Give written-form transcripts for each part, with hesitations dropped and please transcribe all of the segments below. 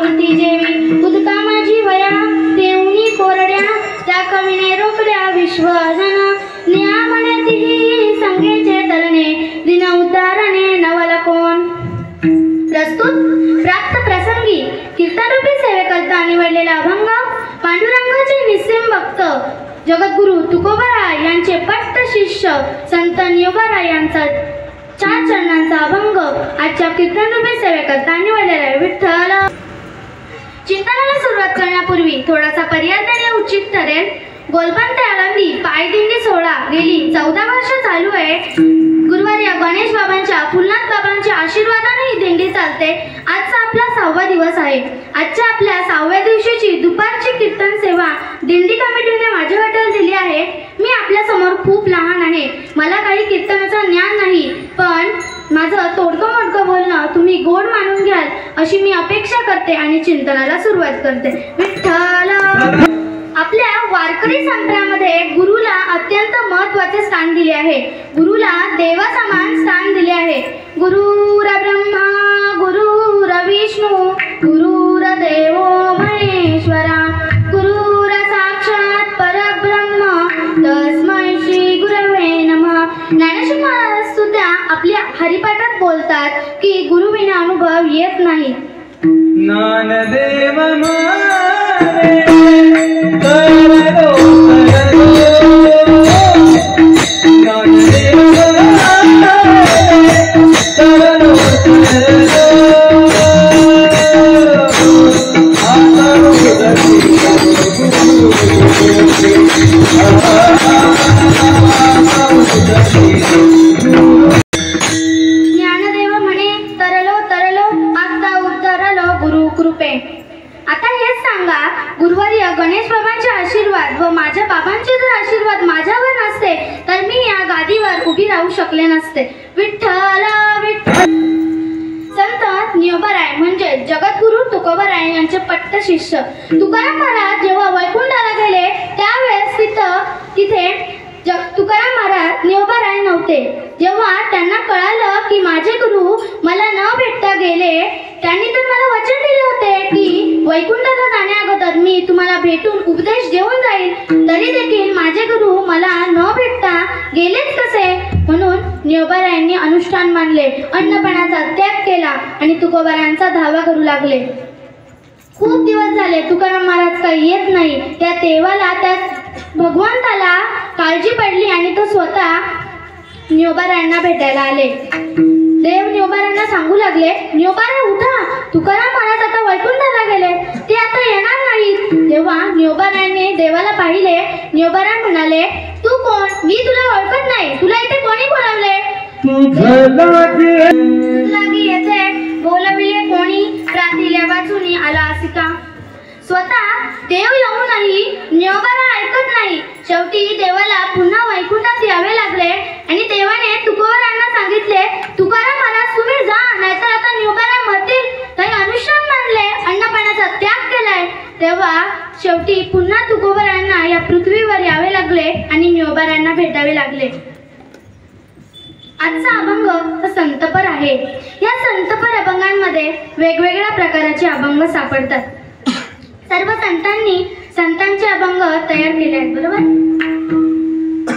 कोणती जेवी उदका माझी वया देऊनी कोरड्या त्या कवीने रोखल्या विश्वजन न्या म्हणे तिही संगेचे तरणे दिन उद्धारणे नवल कोण। प्रस्तुत प्राप्त प्रसंगी कीर्तनरूपी सेवेकरता निवडलेला अभंग पांडुरंगाचे निस्सीम भक्त जगद्गुरु तुकोबाराय यांचे पट्ट शिष्य संत ज्ञानोबाराय यांचा 4 चरणांचा अभंग आजच्या कीर्तनरूपी सेवेकरता निवडलेला आहे। विठ्ठल। चिंतनाला सुरुवात करण्यापूर्वी थोडासा पर्याय देणे उचित ठरेल। गोलबंद आळंदी पायदिंडी सोहळा गेली 14 वर्ष चालू आहे। गुरुवारी गणेश बाबांच्या फुलनाथ बाबांच्या आशीर्वादाने ही दिंडी चालते। आजचा आपला 6वा दिवस आहे। आजच्या आपल्या 6व्या दिवशीची दुपारची कीर्तन सेवा दिंडी कमिटीने माझ्या वाट्याला दिली आहे। मी आपल्या समोर खूप लहान आहे, मला काही कीर्तनाचं ज्ञान नाही, पण माझं तोडकं मोडकं बोलणं तुम्ही गोड मानून घ्याल अशी मी अपेक्षा करते आणि चिंतनाला सुरुवात करते। विठ्ठल। आपल्या वारकरी संप्रदायामध्ये गुरुला अत्यंत महत्त्वाचे स्थान दिले आहे। गुरुला देवासमान स्थान दिले आहे। गुरुर ब्रह्मा गुरुर विष्णू गुरुर देवो महेश्वरा गुरुर साक्षात परब्रह्म तस्मै श्री गुरवे नमः। ज्ञानेश्वर महाराज सुद्धा आपल्या हरिपाठात बोलतात की गुरुविना अनुभव येत नाही। ज्ञानदेव माने आता हेच सांगा, गुरुवारी गणेश बाबांचे आशीर्वाद व माझ्या बाबांचे जर आशीर्वाद माझ्यावर नसते तर मी या गादीवर उभी राहू शकले नसते। विठ्ठल विठ्ठल। संत ज्ञानोबाराय म्हणजे जगद्गुरु तुकोबाराय यांचे पट्ट शिष्य तुकाराम महाराज जेव्हा वैकुंठाला गेले त्यावेळेस तिथे तुकाराम महाराज ज्ञानोबाराय नव्हते। जेव्हा त्यांना कळालं की माझे गुरु मला न भेटता गेले, त्यांनी तर मला वचन दिले होते की वैकुंठाला जाण्याअगोदर मी तुम्हाला भेटून उपदेश देऊन जाईल, तरी देखील माझे गुरु मला न भेटता गेलेच कसे, म्हणून ज्ञानोबारायांनी अनुष्ठान मानले, अन्नपानाचा त्याग केला आणि तुकोबारायांचा धावा करू लागले। खूप दिवस झाले तुकाराम महाराज काही येत नाही। त्या देवाला त्या भगवंताला काळजी पडली आणि तो स्वतः ज्ञानोबारायांना भेटायला आले। देव ज्ञानोबारायांना सांगू लागले, ज्ञानोबाराय उठा, तुकाराम महाराज आता वैकुंठाला गेले, ते आता येणार नाहीत। जेव्हा ज्ञानोबारायांनी देवाला पाहिले, ज्ञानोबाराय म्हणाले, तू कोण? मी तुला ओळखत नाही, तुला इथे कोणी बोलावले? लागी येथे बोलविले कोणी, प्रातिल्या वाचूनी आला असिका। स्वतः देव येऊनही ज्ञानोबाराय ऐकत नाही। शेवटी देवाला पुन्हा वैकुंठात यावे लागले आणि देवाने तुकोबारायांना सांगितले, तुकाराम महाराज तुम्ही जा, नाहीतर आता ज्ञानोबाराय मरतील। काही अनुष्ठान मानले, अन्नपानाचा त्याग केलाय। तेव्हा शेवटी पुन्हा तुकोबारायांना या पृथ्वीवर यावे लागले आणि ज्ञानोबारायांना भेटावे लागले। आजचा अभंग संतपर आहे। या संतपर अभंगांमध्ये वेगवेगळ्या प्रकारचे अभंग सापडतात। सर्व संतांचे अभंग तयार केले आहेत, बरोबर।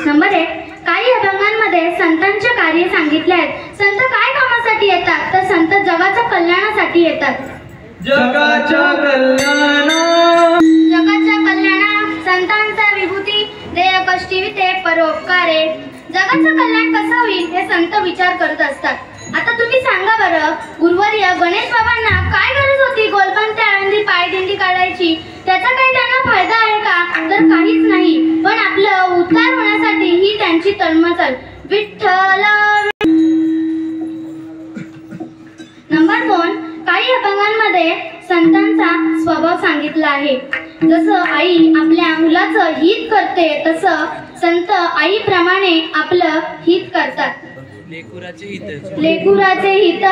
नंबर 1, काही अभंगांमध्ये संतांचे कार्य सांगितले आहेत। संत काय कामासाठी येतात तर संत जगाच्या कल्याणासाठी येतात। जगाच्या कल्याणा संतांचा विभूती देय कष्टी विते परोपकारे। जगाचं कल्याण कसं होईल हे संत विचार करत असतात। आता तुम्ही सांगा बरं, गुरुवारी गणेश बाबांना काय गरज होती गोलबंद आळंदी पायदिंडी काढायची? त्याचा काही त्यांना फायदा आहे का? तर काहीच नाही, पण आपलं उद्धार होण्यासाठी ही त्यांची तळमळ। विठ्ठल। नंबर 2, काही अभंगांमध्ये संतांचा स्वभाव सांगितला आहे। जसं आई आपल्या मुलाचं हित करते तसं संत आईप्रमाणे आपलं हित करतात। लेकुराचे हित लेकुराचे हित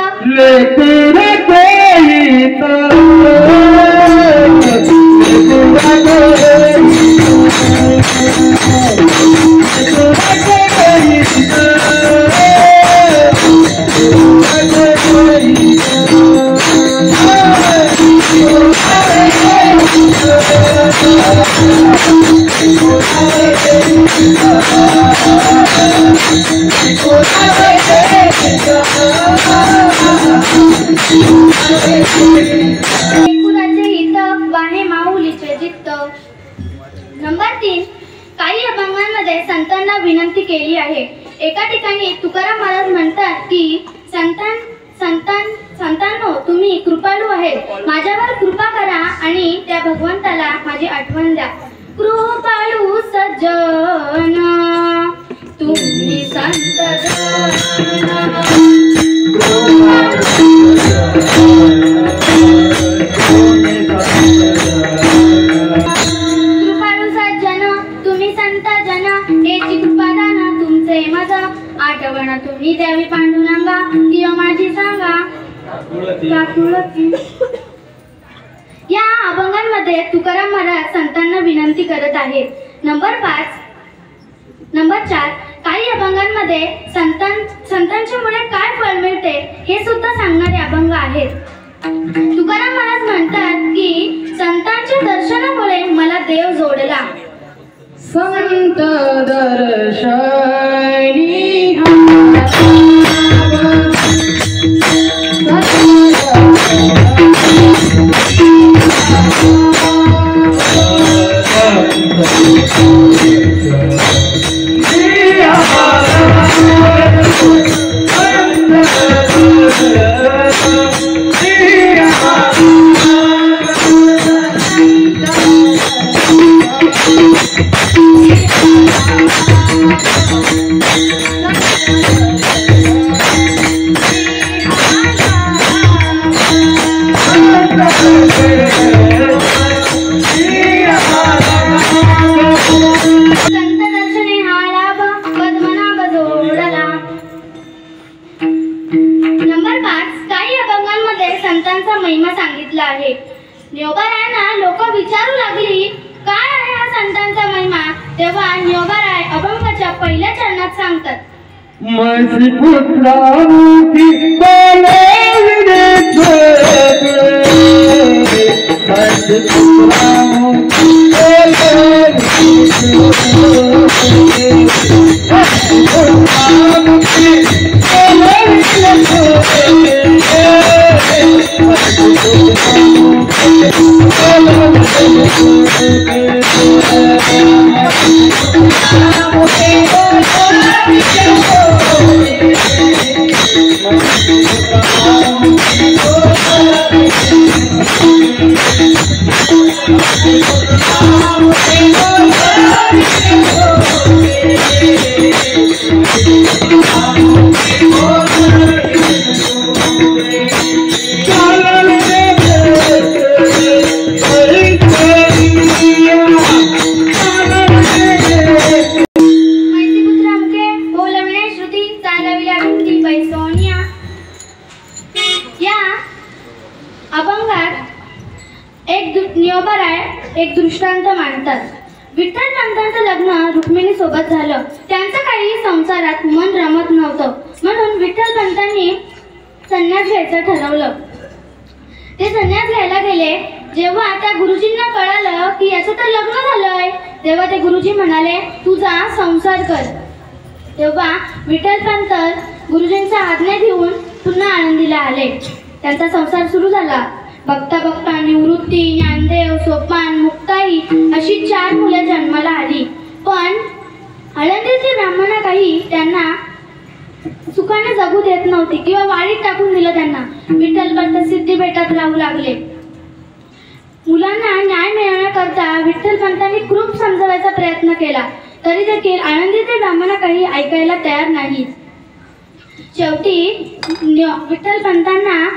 Oh हित वाहे माऊलीचे जित्त. नंबर 3, काही अभंगांमध्ये संतांना विनंती केली आहे. एका ठिकाणी तुकाराम महाराज म्हणतात की संतांनो तुम्ही कृपाळू आहेत, माझ्यावर कृपा करा आणि त्या भगवंताला माझी आठवण द्या. कृपाळू सज्जन तुम्ही संत आठवण तुम्ही द्यावी पांडुरंगा, किंवा माझी सांगा. या अभंगांमध्ये तुकाराम महाराज संतांना विनंती करत आहेत. नंबर 4, काही अभंगांमध्ये संतांच्या मुळे काय फळ मिळते हे सुद्धा सांगणारे अभंग आहेत. तुकाराम महाराज म्हणतात की संतांच्या दर्शनामुळे मला देव जोडला. संत दर्शनी संतांचा महिमा सांगितला आहे. न्योबारायांना लोक विचारू लागली काय आहे हा संतांचा महिमा, तेव्हा न्योबाराय अभंगाच्या पहिल्या चरणात सांगतात. मसी पुत्रामुखी बोलाविले मसी पुत्रामुखी एक दृष्टांत मांडतात. विठ्ठल पंतांचं लग्न रुक्मिणी सोबत झालं. त्यांचं काही संसारात मन रमत नव्हतं, म्हणून विठ्ठल पंतांनी संन्यास घ्यायचं ठरवलं. ते संन्यास घ्यायला गेले. जेव्हा त्या गुरुजींना कळालं की याचं तर लग्न झालंय, तेव्हा ते गुरुजी म्हणाले तुझा संसार कर. तेव्हा विठ्ठल पंत गुरुजींचा आज्ञा घेऊन पुन्हा आळंदीला आले. त्यांचा संसार सुरू झाला. बघता बघता निवृत्ती, ज्ञानदेव, सोपान, मुक्ताई अशी 4 मुलं जन्माला आली. पण आळंदीचे ब्राह्मण काही त्यांना सुखाने जगू देत नव्हती किंवा वाळीत टाकून दिलं त्यांना. विठ्ठल पंत सिद्धिबेटात राहू लागले. मुलांना न्याय मिळवण्याकरता विठ्ठल पंतांनी खूप समजवायचा प्रयत्न केला, तरी देखील आळंदीचे ब्राह्मण काही ऐकायला तयार नाही. शेवटी विठ्ठल पंतांना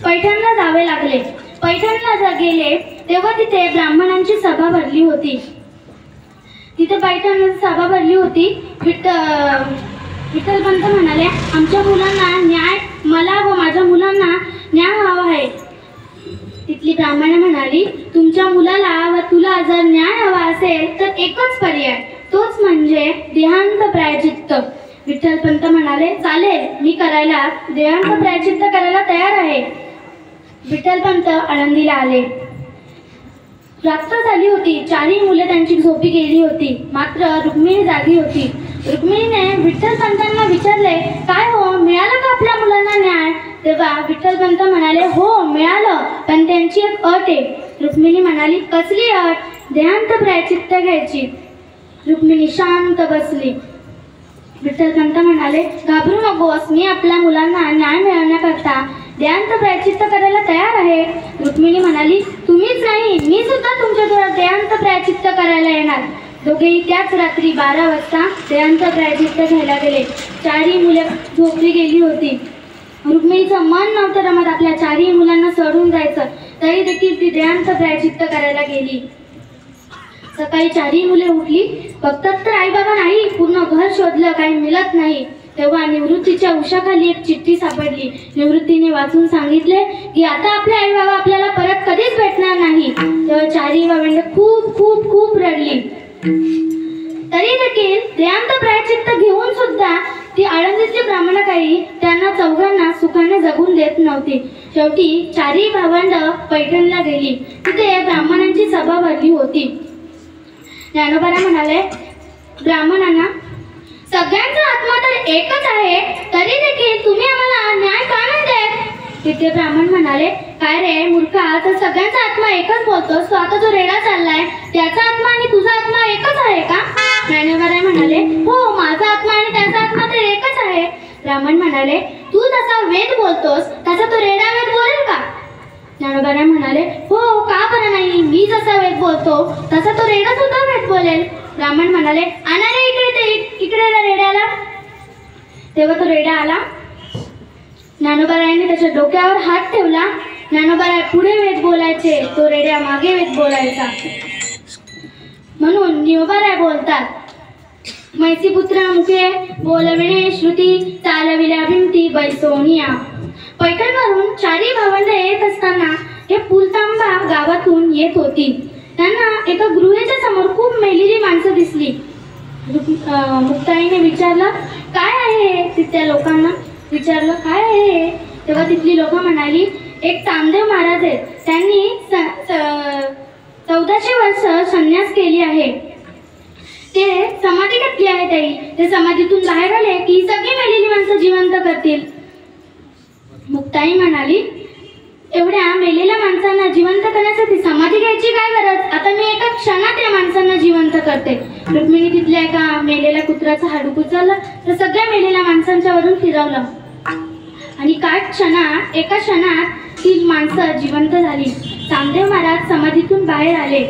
पैठणला जावे लागले. पैठणला गेले तेव्हा तिथे ब्राह्मणांची सभा भरली होती. सभा भरली होती. विठ्ठल पंत म्हणाले आमच्या मुलांना न्याय, मला व माझ्या मुलांना न्याय हवा आहे. तिथली ब्राह्मण म्हणाली तुमच्या मुलाला व तुला जर न्याय हवा असेल तर एकच पर्याय, तोच म्हणजे देहांत प्रायश्चित्त. विठ्ठल पंत म्हणाले चालेल, मी देहांत प्रायश्चित्त करायला तयार आहे. विठ्ठल पंत आळंदीला आले. रात्र झाली होती. चारही मुले त्यांची झोपी गेली होती. मात्र रुक्मिणी जागी होती. रुक्मिणीने विठ्ठलपंतांना विचारले, काय हो, मिळालं का आपल्या मुलांना न्याय? तेव्हा विठ्ठलपंत म्हणाले, हो मिळालं, पण त्यांची एक अट आहे. रुक्मिणी म्हणाली, कसली अट? देहांत प्रायचित्त घ्यायची. रुक्मिणी शांत बसली. विठ्ठलपंत म्हणाले, घाबरू नकोस, मी आपल्या मुलांना न्याय मिळवण्याकरता देहांत प्रायचित्त करायला तयार आहे. रुक्मिणी म्हणाली, तुम्हीच नाही, मी सुद्धा तुमच्याजवळ देहांत प्रायचित्त करायला येणार. दोघेही त्याच रात्री 12 वाजता देहांत प्रायचित्त घ्यायला गेले. चारही मुले झोपली गेली होती. रुक्मिणीचं मन नव्हतं रमत आपल्या चारही मुलांना सोडून जायचं, तरी देखील ती देहांत प्रायचित्त करायला गेली. सकाळी चारही मुले उठली. बघतात तर आई बाबा नाही. पूर्ण घर शोधलं, काही मिळत नाही. तेव्हा निवृत्तीच्या उशाखाली एक चिठ्ठी सापडली. निवृत्तीने वाचून सांगितले की आता आपले आई बाबा आपल्याला परत कधीच भेटणार नाही. तेव्हा चारही बाबांनी खूप खूप खूप रडली. तरी देखील देहांत प्रायचित्त घेऊन सुद्धा ती आळंदीतली ब्राह्मणकाई त्यांना चौघांना सुखाने जगून देत नव्हती. शेवटी चारही भावंड पैठणला गेली. तिथे ब्राह्मणांची सभा भरली होती. ज्ञानोबा म्हणाले ब्राह्मणांना, सगळ्यांचा आत्मा तर एकच आहे, तरी देखील तुम्ही आम्हाला न्याय का नाही देत? तिथे ब्राह्मण म्हणाले, काय रे मूर्खा, तर सगळ्यांचा आत्मा एकच बोलतोस. तो आता जो रेडा चाललाय त्याचा आत्मा आणि तुझा आत्मा एकच आहे का? ज्ञानोबा म्हणाले, हो, माझा आत्मा आणि त्याचा आत्मा तर एकच आहे. ब्राह्मण म्हणाले, तू जसा वेद बोलतोस तसा तो रेडा वेद बोलेल का? ज्ञानोबा म्हणाले, हो, का बरं नाही, मी जसा वेद बोलतो तसा तो रेडा सुद्धा वेद बोलेल. ब्राह्मण म्हणाले, आणा रे इकडे रेड्याला. तेव्हा तो रेडा आला. ज्ञानोबारायांनी त्याच्या डोक्यावर हात ठेवला. ज्ञानोबाराय पुढे वेद बोलायचे, तो रेड्या मागे वेद बोलायचा. म्हणून ज्ञानोबाराय बोलतात, मैसीपुत्र मुखे बोलविणे श्रुती, चालविल्या भिंती बैसोनिया. पैठणवरून चारही भावंड येत असताना हे पुलतांबा गावातून येत होती. त्यांना एका गृहेच्या समोर खूप मेलेली माणसं दिसली. मुक्ताईने विचारलं, काय आहे? तिथल्या लोकांना विचारलं, काय आहे? तेव्हा तिथली लोक म्हणाली, एक चांदेव महाराज आहेत, त्यांनी 1400 वर्ष संन्यास केली आहे. ते समाधी घातली आहे ताई. ते समाधीतून बाहेर आले की सगळी मेलेली माणसं जिवंत करतील. मुक्ताई म्हणाली, एवढ्या मेलेल्या माणसांना जिवंत करण्यासाठी समाधी घ्यायची काय गरज? आता मी एका क्षणात या माणसांना जिवंत करते. रुक्मिणी तिथल्या एका मेलेल्या कुत्र्याचं हाडूक उचललं तर सगळ्या मेलेल्या माणसांच्या वरून फिरवलं आणि एका क्षणात ती माणसं जिवंत झाली. चांदेव महाराज समाधीतून बाहेर आले.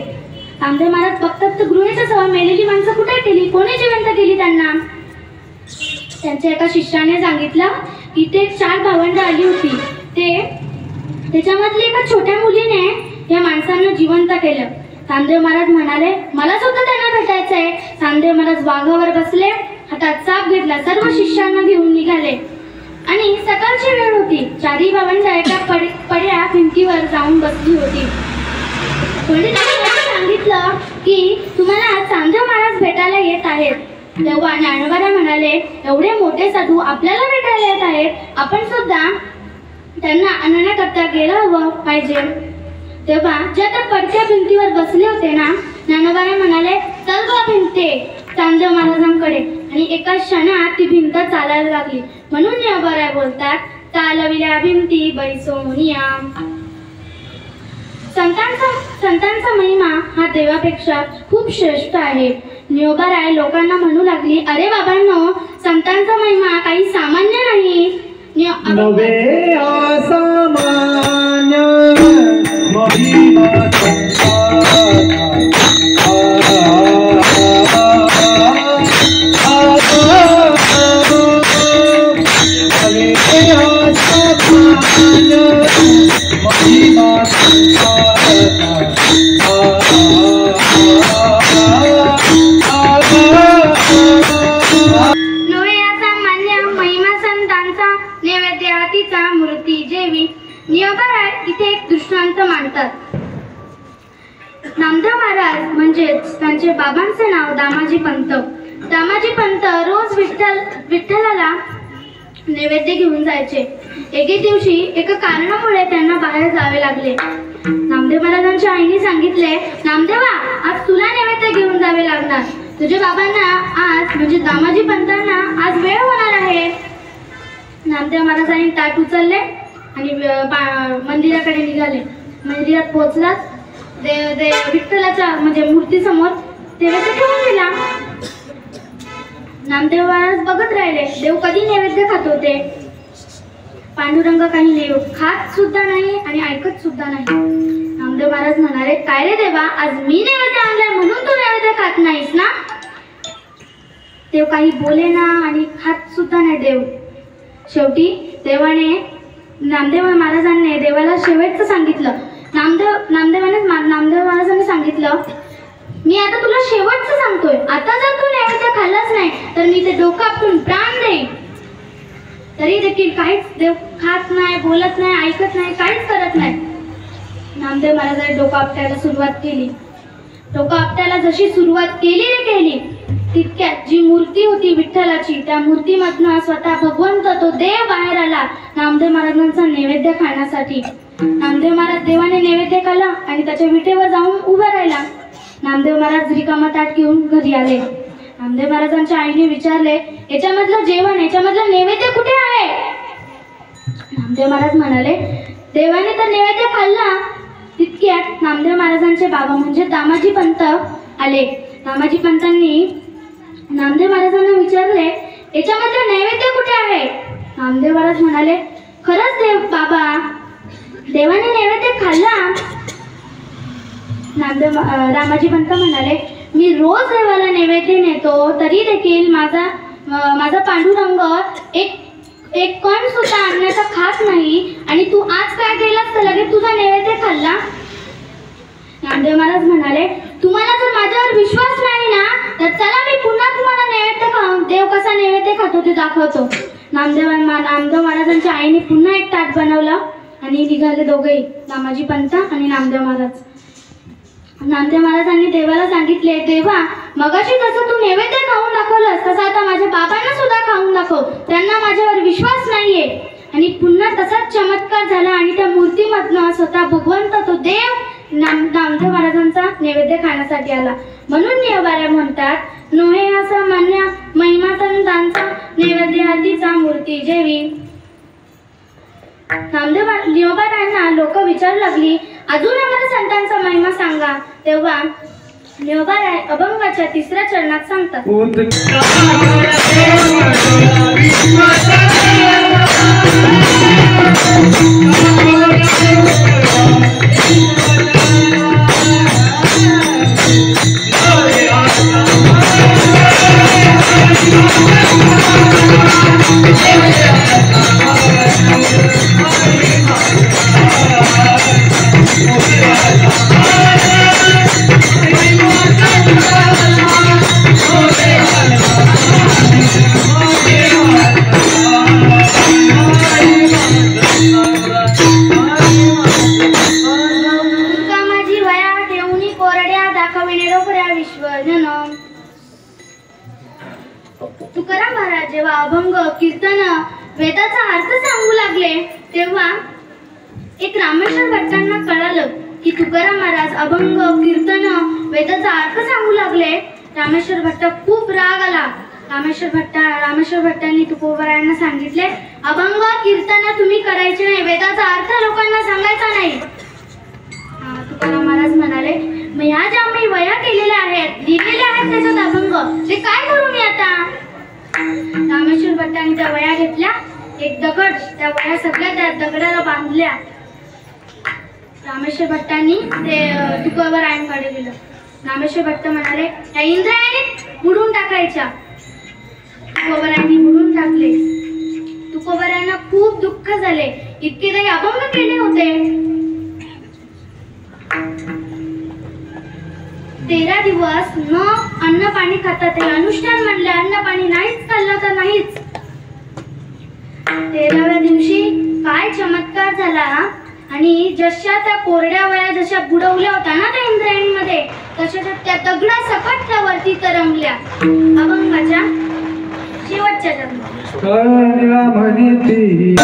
चांदेव महाराज बघतात तर गृहेच्या सभा मेलेली माणसं कुठे केली, कोणी जिवंत केली त्यांना? त्यांच्या एका शिष्याने सांगितलं की ते 4 भावंड आली होती. त्याच्यामधली एका छोट्या मुलीने या माणसांना जिवंत केलं. चांदेव महाराज म्हणाले, मला सुद्धा त्यांना भेटायचंय. चांदेव महाराज वाघावर बसले, हातात चाप घेतला, सर्व शिष्यांना घेऊन निघाले आणि सकाळची वेळ होती. चारही भावंड एका पड्या भिंतीवर जाऊन बसली होती. पंडितांनी सांगितलं की तुम्हाला चांदेव महाराज भेटायला येत आहेत. तेव्हा ज्ञानोबा म्हणाले, एवढे मोठे साधू आपल्याला भेटायला येत आहेत, आपण सुद्धा त्यांना आणण्याकरता गेलं हवं पाहिजे. तेव्हा ज्या त्या पडक्या भिंतीवर बसले होते ना, ज्ञानोबा म्हणाले, चल बा भिंते चांदेव महाराजांकडे. आणि एका क्षणात ती भिंत चालायला लागली. म्हणून ज्ञानोबा बोलतात, चालविल्या भिंती बैसोनिया. संतांचा महिमा हा देवापेक्षा खूप श्रेष्ठ आहे. ज्ञानोबा लोकांना म्हणू लागली, अरे बाबांनो, संतांचा महिमा काही सामान्य नाही. नवे असामान्य महिमा इथे एक दृष्टांत मांडतात. नामदेव महाराज म्हणजेच त्यांचे बाबांचे नाव दामाजी पंत. दामाजी पंत रोज विठ्ठलाला नैवेद्य घेऊन जायचे. एके दिवशी एका कारणामुळे त्यांना बाहेर जावे लागले. नामदेव महाराजांच्या आईने सांगितले, नामदेवा, आज तुला नैवेद्य घेऊन जावे लागणार. तुझ्या बाबांना आज म्हणजे दामाजी पंतांना आज वेळ होणार आहे. नामदेव महाराजांनी ताट उचलले आणि मंदिराकडे निघाले. मंदिरात पोहोचलाच विठ्ठलाच्या म्हणजे मूर्तीसमोर नैवेद्य ठेवून दिला. नामदेव महाराज बघत राहिले, देव कधी नैवेद्य खात होते. पांडुरंग काही नाही खात सुद्धा नाही आणि ऐकत सुद्धा नाही. नामदेव महाराज म्हणाले, काय रे देवा, आज मी नैवेद्य आणलाय म्हणून तू नैवेद्य खात नाहीस ना. देव काही बोले ना आणि खात सुद्धा नाही देव. शेवटी देवाने नामदेव महाराजांनी देवाला शेवटचं सांगितलं. नामदेव महाराजांनी सांगितलं, मी आता तुला शेवटचं सांगतोय, आता जर तू नैवेद्य खाल्लाच नाही तर मी ते डोकं आपटून प्राण देईन. तरी देखील काहीच देव खात नाही, बोलत नाही, ऐकत नाही, काहीच करत नाही. नामदेव महाराजांनी डोकं आपटायला सुरुवात केली. डोकं आपटायला जशी सुरुवात केली तितक्यात जी मूर्ती होती विठ्ठलाची, त्या मूर्तीमधनं स्वतः भगवंत तो देव बाहेर आला नामदेव महाराजांचा नैवेद्य खाण्यासाठी. नामदेव महाराज देवाने नैवेद्य खाल्ला आणि त्याच्या विटेवर जाऊन उभा राहिला. नामदेव महाराज रिकामा ताट घेऊन घरी आले. नामदेव महाराजांच्या आईने विचारले, याच्यामधलं जेवण, याच्यामधलं नैवेद्य कुठे आहे. नामदेव महाराज म्हणाले, देवाने तर नैवेद्य खाल्ला. तितक्यात नामदेव महाराजांचे बाबा म्हणजे दामाजी पंत आले. दामाजी पंतांनी नामदेव महाराजांना विचारले, याच्यामधलं नैवेद्य कुठे आहे. नामदेव महाराज म्हणाले, खरंच देव बाबा, देवाने नैवेद्य खाल्ला. दामाजी पंत म्हणाले, मी रोज देवाला नैवेद्य नेतो, तरी देखील माझा पांडुरंग एक कण सुद्धा अन्नाचा खात नाही आणि तू आज काय केलास तर लगेच तुझा नैवेद्य खाल्ला. नामदेव महाराज म्हणाले, तुम्हाला जर माझ्यावर विश्वास नाही ना तर चला मी पुन्हा तुम्हाला नैवेद्य खाऊन देव कसा नैवेद्य खातो ते दाखवतो. नामदेव महाराजांच्या आईने पुन्हा एक ताट बनवलं आणि निघाले दोघेही, दामाजी पंत आणि नामदेव महाराज. नामदेव महाराजांनी देवाला सांगितले, देवा, मगाशी जसं तू नैवेद्य खाऊन दाखवलंस तसं आता माझ्या बाबांना सुद्धा खाऊन दाखव, त्यांना माझ्यावर विश्वास नाहीये. आणि पुन्हा तसाच चमत्कार झाला आणि त्या मूर्तीमधनं स्वतः भगवंत तो देव नामदेव महाराजांचा नैवेद्य खाण्यासाठी आला. म्हणून नियोबाऱ्या म्हणतात, नोहे असं मान्य महिमा संतांचा नैवेद्य हातीचा मूर्ती जेवी. नामदेव नियोबाऱ्यांना लोक विचारू लागली, अजून आम्हाला संतांचा महिमा सांगा. तेव्हा नियोबाराय अभंगाच्या 3ऱ्या चरणात सांगतात, तुकाराम महाराज जेव्हा अभंग कीर्तन वेदाचा अर्थ सांगू लागले तेव्हा एक रामेश्वर भट्टांना कळालं की तुकाराम महाराज अभंग कीर्तन वेदाचा अर्थ सांगू लागले. रामेश्वर भट्ट खूप राग आला. रामेश्वर भट्टांनी तुकोबारायांना सांगितले, अभंग कीर्तन तुम्ही करायचे नाही, वेदाचा अर्थ लोकांना सांगायचा नाही. तुकाराम महाराज म्हणाले, मग ह्या ज्या मी वया केलेल्या आहेत, लिहिलेल्या आहेत त्याच्यात अभंग, ते काय करू मी आता. रामेश्वर भट्टांनी त्या वया घेतल्या, एक दगड, त्या वया सगळ्या त्या दगडाला बांधल्या. रामेश्वर भट्टांनी ते तुकोबारायांकडे गेलं. रामेश्वर भट्ट म्हणाले, त्या इंद्रायणी बुडून टाकायच्या. तुकोबारायांनी बुडून टाकले. तुकोबारायांना खूप दुःख झाले, इतके काही अभंग केले होते. 13 दिवस न अन्न पाणी खातात. ते अनुष्ठान म्हणले, अन्न पाणी नाहीच खाल्लं तर नाहीच. 13व्या दिवशी काय चमत्कार झाला आणि जशा त्या कोरड्या वया जशा बुडवल्या होत्या ना त्या इंद्रायणीमध्ये, तशा त्या दगडा सकट त्या वरती तरंगल्या. अभंगाच्या शेवटच्या जन्म कळला म्हणती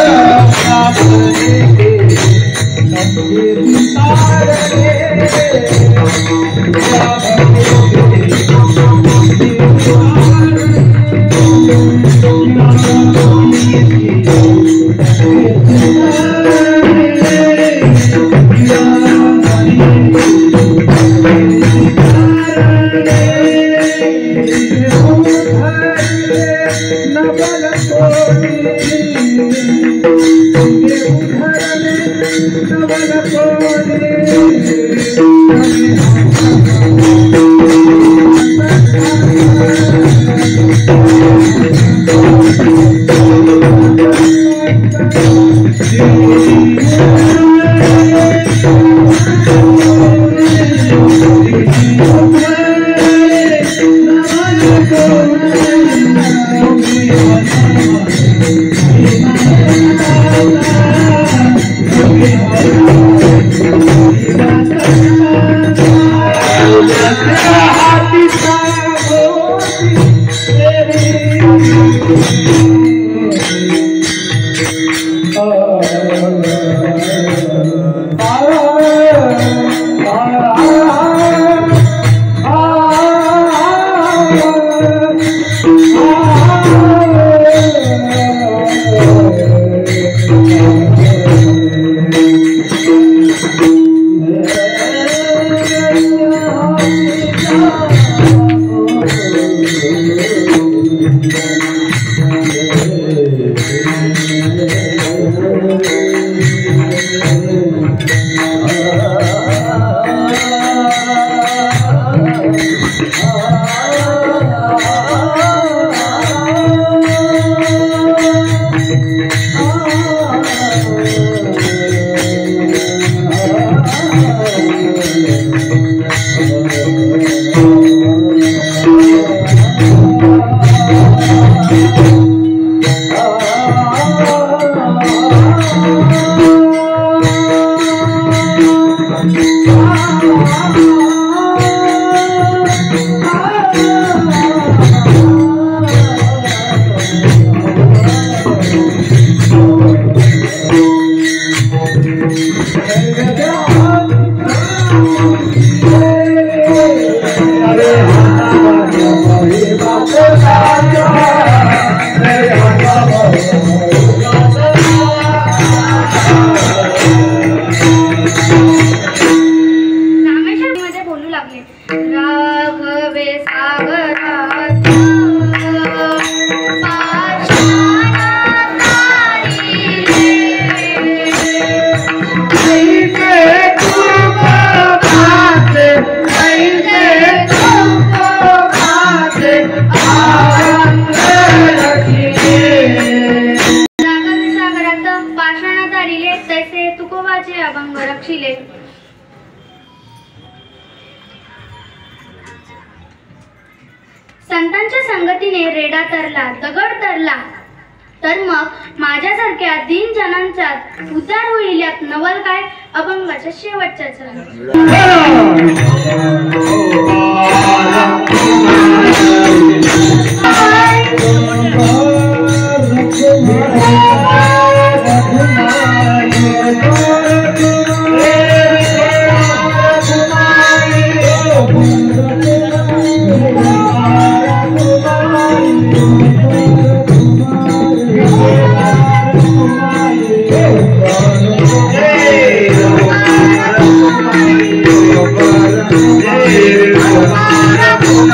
संतांच्या संगतीने रेडा तरला, दगड तरला, तर मग माझ्यासारख्या दीन जनांचा उद्धार होईल यात नवल काय? अभंगाच्या शेवटच्या Hey,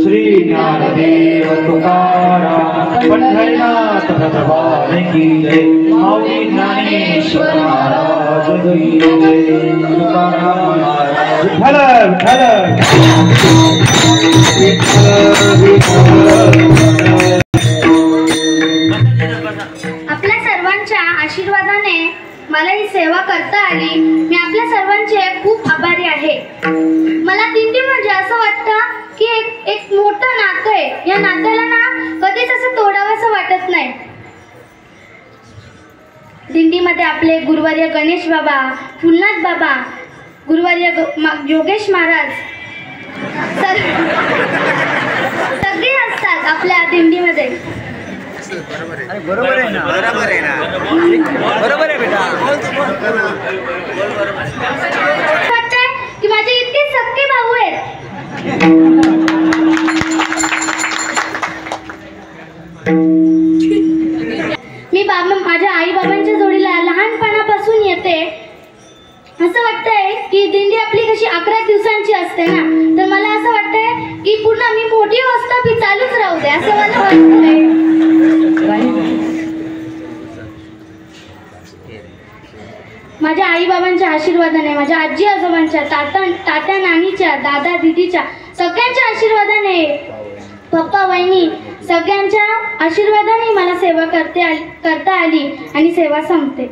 श्री ज्ञानदेव तुकाराम पंढरीनाथ भगवान की जय। माऊली ज्ञानेश्वर महाराज की जय। तुकाराम महाराज आपल्या सर्वांच्या आशीर्वादाने मला ही सेवा करता आली। मी आपल्या सर्वांचे खूप आभारी आहे। मला दिंडी म्हणजे असं वाटतं की एक मोठं नातं आहे। या नात्याला ना कधीच असं तोडावंसं वाटत नाही। दिंडीमध्ये आपले गुरुवर्य गणेश बाबा, फुलनाथ बाबा, गुरुवर्य योगेश महाराज सगळे असतात आपल्या दिंडीमध्ये। बरोबर आहे ना बेटा। वाटतंय की माझे इतके सख्खे भाऊ आहेत। मी माझ्या आई बाबांच्या जोडीला लहानपणापासून येते। असं वाटतंय की दिंडी आपली कशी 11 दिवसांची असते ना, तर मला असं वाटतंय की पूर्ण मी मोठी अवस्था ती चालूच राहू दे असं मला वाटतंय। माझ्या आई बाबांच्या आशीर्वादाने, माझ्या आजी आजोबांच्या, तात्या नानीच्या, दादा दीदीच्या सगळ्यांच्या आशीर्वादाने, पप्पा वहिनी सगळ्यांच्या आशीर्वादाने मला सेवा करता आली आणि सेवा संपते।